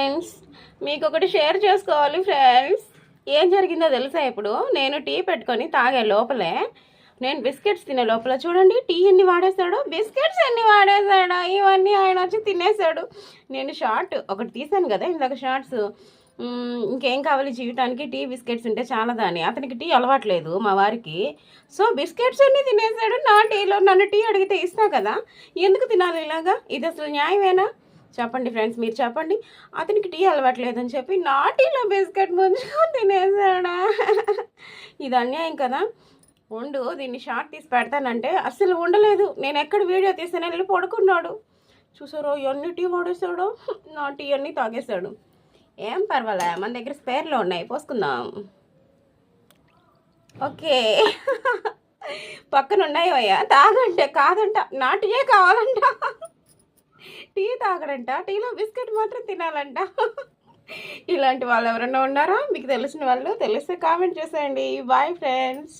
Friends, మీకు ఒకటి share చేసుకోవాలి ఫ్రెండ్స్. ఏం జరిగిందో తెలుసా? ఇప్పుడు నేను టీ పెట్టుకొని తాగే లోపలే, నేను బిస్కెట్స్ తినే లోపల చూడండి టీ ఎన్ని వాడేశాడో, బిస్కెట్స్ ఎన్ని వాడేశాడో, ఇవన్నీ ఆయన వచ్చి తినేసాడు. నేను షార్ట్ ఒకటి తీసాను కదా ఇందాక షార్ట్స్, ఇంకేం కావాలి జీవితానికి, టీ బిస్కెట్స్ ఉంటే చాలా దాని. అతనికి టీ అలవాట్లేదు మా వారికి. సో బిస్కెట్స్ అన్నీ తినేసాడు నా టీలో. నన్ను టీ అడిగితే ఇస్తా కదా, ఎందుకు తినాలి ఇలాగా? ఇది అసలు న్యాయమేనా? చెప్పండి ఫ్రెండ్స్, మీరు చెప్పండి. అతనికి టీ అలవాట్లేదని చెప్పి నా టీలో బిస్కెట్ ముంచుకొని తినేసాడా? ఇది అన్యాయం కదా. ఉండు, దీన్ని షార్ట్ తీసి పెడతానంటే అస్సలు ఉండలేదు. నేను ఎక్కడ వీడియో తీసాను, వెళ్ళి పడుకున్నాడు. చూసారో ఎన్ని టీ వాడేసాడో, నా టీ అన్నీ తాగేశాడు. ఏం పర్వాలే, మన దగ్గర స్పేర్లో ఉన్నాయి, పోసుకుందాం. ఓకే. పక్కన ఉన్నాయి అయ్యా, తాగంటే కాదంట, నా టీయే కావాలంట. టీ తాగడంట, టీలో బిస్కెట్ మాత్రం తినాలంట. ఇలాంటి వాళ్ళు ఎవరైనా ఉన్నారా? మీకు తెలిసిన వాళ్ళు తెలిస్తే కామెంట్ చేసేయండి. Bye friends.